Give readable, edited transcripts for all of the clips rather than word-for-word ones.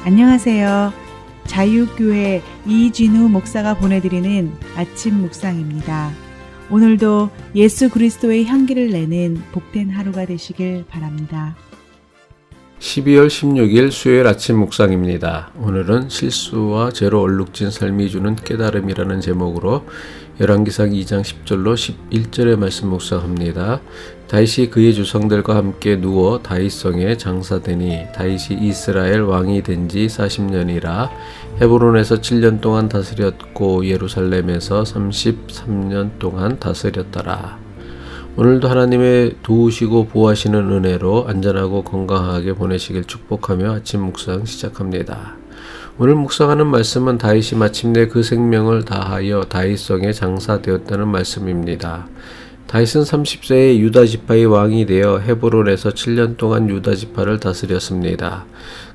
안녕하세요. 자유교회 이진우 목사가 보내드리는 아침 묵상입니다. 오늘도 예수 그리스도의 향기를 내는 복된 하루가 되시길 바랍니다. 12월 16일 수요일 아침 묵상입니다. 오늘은 실수와 죄로 얼룩진 삶이 주는 깨달음이라는 제목으로 열왕기상 2장 10절로 11절의 말씀 묵상합니다. 다윗이 그의 조상들과 함께 누워 다윗성에 장사되니 다윗이 이스라엘 왕이 된 지 40년이라 헤브론에서 7년 동안 다스렸고 예루살렘에서 33년 동안 다스렸더라. 오늘도 하나님의 도우시고 보호하시는 은혜로 안전하고 건강하게 보내시길 축복하며 아침 묵상 시작합니다. 오늘 묵상하는 말씀은 다윗이 마침내 그 생명을 다하여 다윗성에 장사되었다는 말씀입니다. 다윗은 30세에 유다지파의 왕이 되어 헤브론에서 7년 동안 유다지파를 다스렸습니다.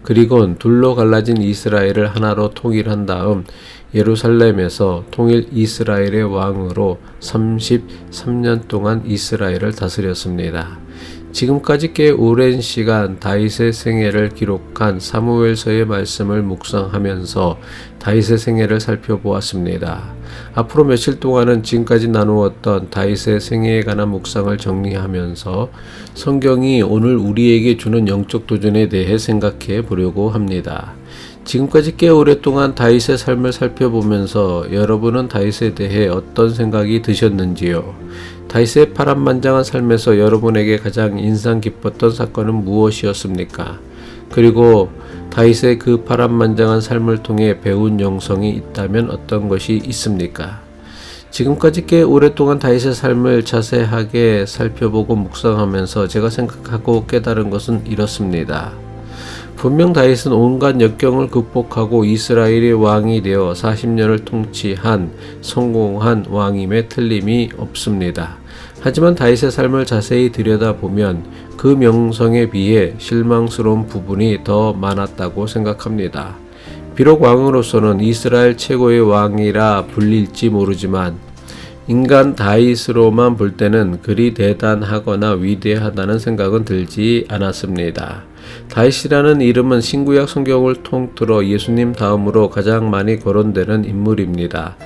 그리곤 둘로 갈라진 이스라엘을 하나로 통일한 다음 예루살렘에서 통일 이스라엘의 왕으로 33년 동안 이스라엘을 다스렸습니다. 지금까지 꽤 오랜 시간 다윗의 생애를 기록한 사무엘서의 말씀을 묵상하면서 다윗의 생애를 살펴보았습니다. 앞으로 며칠 동안은 지금까지 나누었던 다윗의 생애에 관한 묵상을 정리하면서 성경이 오늘 우리에게 주는 영적 도전에 대해 생각해 보려고 합니다. 지금까지 꽤 오랫동안 다윗의 삶을 살펴보면서 여러분은 다윗에 대해 어떤 생각이 드셨는지요? 다윗의 파란만장한 삶에서 여러분에게 가장 인상 깊었던 사건은 무엇이었습니까? 그리고 다윗의 그 파란만장한 삶을 통해 배운 영성이 있다면 어떤 것이 있습니까? 지금까지 꽤 오랫동안 다윗의 삶을 자세하게 살펴보고 묵상하면서 제가 생각하고 깨달은 것은 이렇습니다. 분명 다윗은 온갖 역경을 극복하고 이스라엘의 왕이 되어 40년을 통치한 성공한 왕임에 틀림이 없습니다. 하지만 다윗의 삶을 자세히 들여다보면 그 명성에 비해 실망스러운 부분이 더 많았다고 생각합니다. 비록 왕으로서는 이스라엘 최고의 왕이라 불릴지 모르지만 인간 다윗으로만 볼 때는 그리 대단하거나 위대하다는 생각은 들지 않았습니다. 다윗이라는 이름은 신구약 성경을 통틀어 예수님 다음으로 가장 많이 거론되는 인물입니다.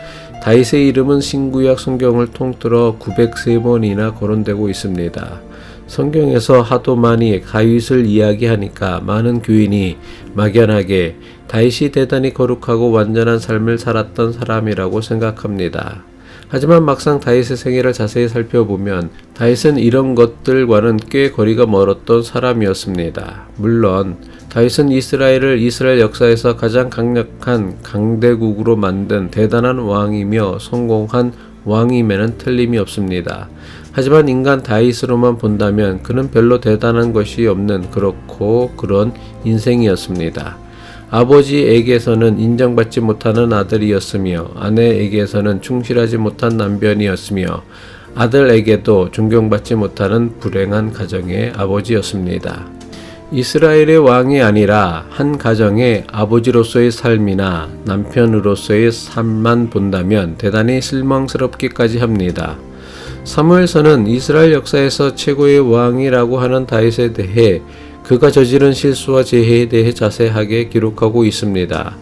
다윗의 이름은 신구약 성경을 통틀어 903번이나 거론되고 있습니다. 성경에서 하도 많이 다윗을 이야기하니까 많은 교인이 막연하게 다윗이 대단히 거룩하고 완전한 삶을 살았던 사람이라고 생각합니다. 하지만 막상 다윗의 생애를 자세히 살펴보면 다윗은 이런 것들과는 꽤 거리가 멀었던 사람이었습니다. 물론 다윗은 이스라엘을 이스라엘 역사에서 가장 강력한 강대국으로 만든 대단한 왕이며 성공한 왕임에는 틀림이 없습니다. 하지만 인간 다윗으로만 본다면 그는 별로 대단한 것이 없는 그렇고 그런 인생이었습니다. 아버지에게서는 인정받지 못하는 아들이었으며 아내에게서는 충실하지 못한 남편이었으며 아들에게도 존경받지 못하는 불행한 가정의 아버지였습니다. 이스라엘의 왕이 아니라 한 가정의 아버지로서의 삶이나 남편으로서의 삶만 본다면 대단히 실망스럽기까지 합니다. 사무엘서는 이스라엘 역사에서 최고의 왕이라고 하는 다윗에 대해 그가 저지른 실수와 재해에 대해 자세하게 기록하고 있습니다.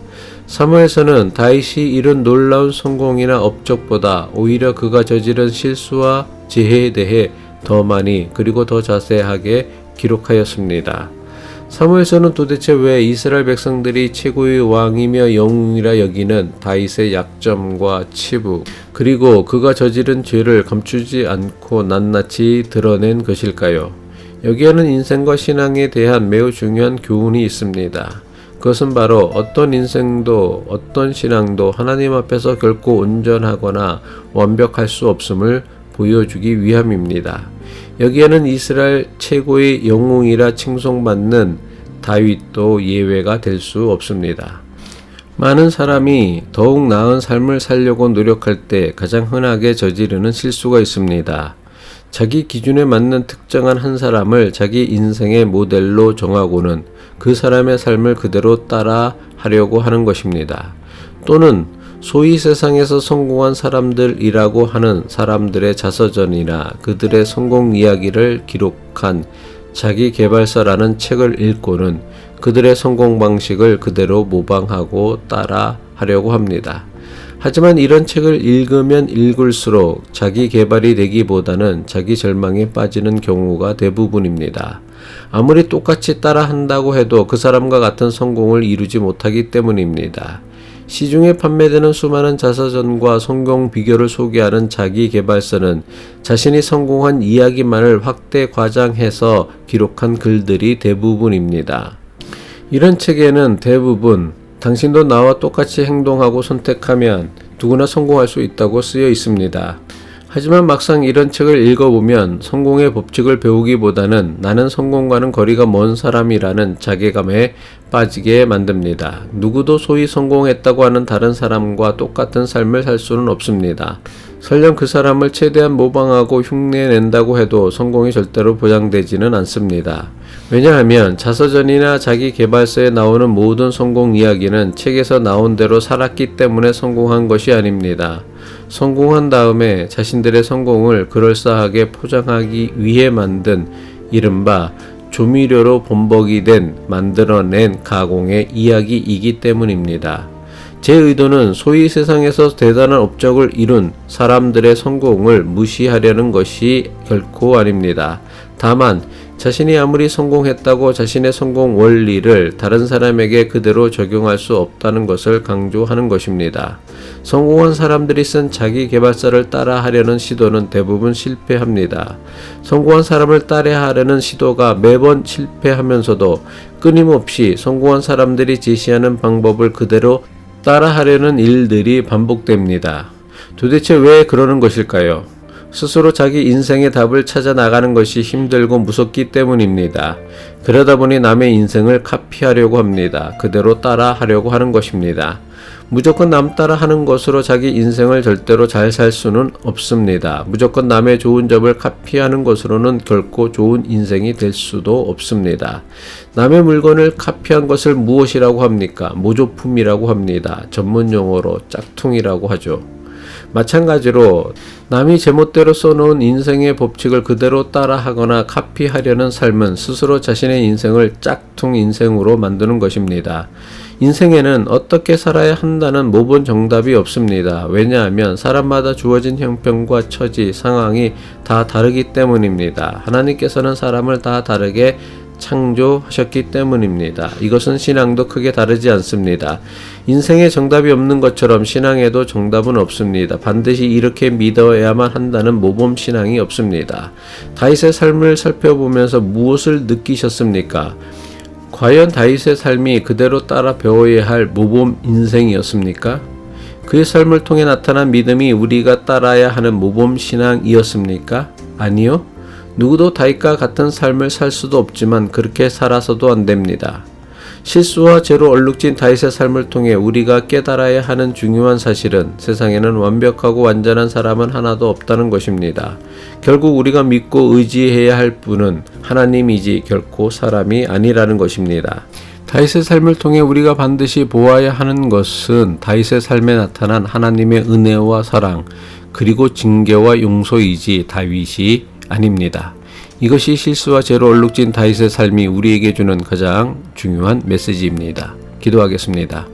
사무엘서는 다윗이 이룬 놀라운 성공이나 업적보다 오히려 그가 저지른 실수와 재해에 대해 더 많이 그리고 더 자세하게 기록하였습니다. 사무엘서는 도대체 왜 이스라엘 백성들이 최고의 왕이며 영웅이라 여기는 다윗의 약점과 치부 그리고 그가 저지른 죄를 감추지 않고 낱낱이 드러낸 것일까요? 여기에는 인생과 신앙에 대한 매우 중요한 교훈이 있습니다. 그것은 바로 어떤 인생도 어떤 신앙도 하나님 앞에서 결코 온전하거나 완벽할 수 없음을 보여주기 위함입니다. 여기에는 이스라엘 최고의 영웅이라 칭송받는 다윗도 예외가 될 수 없습니다. 많은 사람이 더욱 나은 삶을 살려고 노력할 때 가장 흔하게 저지르는 실수가 있습니다. 자기 기준에 맞는 특정한 한 사람을 자기 인생의 모델로 정하고는 그 사람의 삶을 그대로 따라 하려고 하는 것입니다. 또는 소위 세상에서 성공한 사람들이라고 하는 사람들의 자서전이나 그들의 성공 이야기를 기록한 자기계발서라는 책을 읽고는 그들의 성공 방식을 그대로 모방하고 따라 하려고 합니다. 하지만 이런 책을 읽으면 읽을수록 자기 개발이 되기보다는 자기 절망에 빠지는 경우가 대부분입니다. 아무리 똑같이 따라 한다고 해도 그 사람과 같은 성공을 이루지 못하기 때문입니다. 시중에 판매되는 수많은 자서전과 성공 비결을 소개하는 자기 개발서는 자신이 성공한 이야기만을 확대 과장해서 기록한 글들이 대부분입니다. 이런 책에는 대부분 당신도 나와 똑같이 행동하고 선택하면 누구나 성공할 수 있다고 쓰여 있습니다. 하지만 막상 이런 책을 읽어보면 성공의 법칙을 배우기보다는 나는 성공과는 거리가 먼 사람이라는 자괴감에 빠지게 만듭니다. 누구도 소위 성공했다고 하는 다른 사람과 똑같은 삶을 살 수는 없습니다. 설령 그 사람을 최대한 모방하고 흉내낸다고 해도 성공이 절대로 보장되지는 않습니다. 왜냐하면 자서전이나 자기 개발서에 나오는 모든 성공 이야기는 책에서 나온 대로 살았기 때문에 성공한 것이 아닙니다. 성공한 다음에 자신들의 성공을 그럴싸하게 포장하기 위해 만든 이른바 조미료로 범벅이 된 만들어낸 가공의 이야기이기 때문입니다. 제 의도는 소위 세상에서 대단한 업적을 이룬 사람들의 성공을 무시하려는 것이 결코 아닙니다. 다만 자신이 아무리 성공했다고 자신의 성공 원리를 다른 사람에게 그대로 적용할 수 없다는 것을 강조하는 것입니다. 성공한 사람들이 쓴 자기 개발서를 따라하려는 시도는 대부분 실패합니다. 성공한 사람을 따라하려는 시도가 매번 실패하면서도 끊임없이 성공한 사람들이 제시하는 방법을 그대로 따라하려는 일들이 반복됩니다. 도대체 왜 그러는 것일까요? 스스로 자기 인생의 답을 찾아 나가는 것이 힘들고 무섭기 때문입니다. 그러다 보니 남의 인생을 카피하려고 합니다. 그대로 따라하려고 하는 것입니다. 무조건 남 따라 하는 것으로 자기 인생을 절대로 잘 살 수는 없습니다. 무조건 남의 좋은 점을 카피하는 것으로는 결코 좋은 인생이 될 수도 없습니다. 남의 물건을 카피한 것을 무엇이라고 합니까? 모조품이라고 합니다. 전문 용어로 짝퉁이라고 하죠. 마찬가지로 남이 제멋대로 써놓은 인생의 법칙을 그대로 따라하거나 카피하려는 삶은 스스로 자신의 인생을 짝퉁 인생으로 만드는 것입니다. 인생에는 어떻게 살아야 한다는 모본 정답이 없습니다. 왜냐하면 사람마다 주어진 형편과 처지, 상황이 다 다르기 때문입니다. 하나님께서는 사람을 다 다르게 창조하셨기 때문입니다. 이것은 신앙도 크게 다르지 않습니다. 인생에 정답이 없는 것처럼 신앙에도 정답은 없습니다. 반드시 이렇게 믿어야만 한다는 모범 신앙이 없습니다. 다윗의 삶을 살펴보면서 무엇을 느끼셨습니까? 과연 다윗의 삶이 그대로 따라 배워야 할 모범 인생이었습니까? 그의 삶을 통해 나타난 믿음이 우리가 따라야 하는 모범 신앙이었습니까? 아니요. 누구도 다윗과 같은 삶을 살 수도 없지만 그렇게 살아서도 안 됩니다. 실수와 죄로 얼룩진 다윗의 삶을 통해 우리가 깨달아야 하는 중요한 사실은 세상에는 완벽하고 완전한 사람은 하나도 없다는 것입니다. 결국 우리가 믿고 의지해야 할 분은 하나님이지 결코 사람이 아니라는 것입니다. 다윗의 삶을 통해 우리가 반드시 보아야 하는 것은 다윗의 삶에 나타난 하나님의 은혜와 사랑 그리고 징계와 용서이지 다윗이 아닙니다. 이것이 실수와 죄로 얼룩진 다윗의 삶이 우리에게 주는 가장 중요한 메시지입니다. 기도하겠습니다.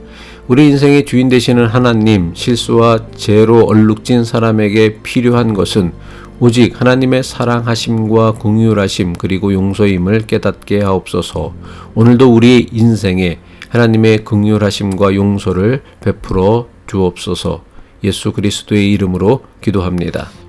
우리 인생의 주인 되시는 하나님, 실수와 죄로 얼룩진 사람에게 필요한 것은 오직 하나님의 사랑하심과 긍휼하심 그리고 용서임을 깨닫게 하옵소서. 오늘도 우리 인생에 하나님의 긍휼하심과 용서를 베풀어 주옵소서. 예수 그리스도의 이름으로 기도합니다.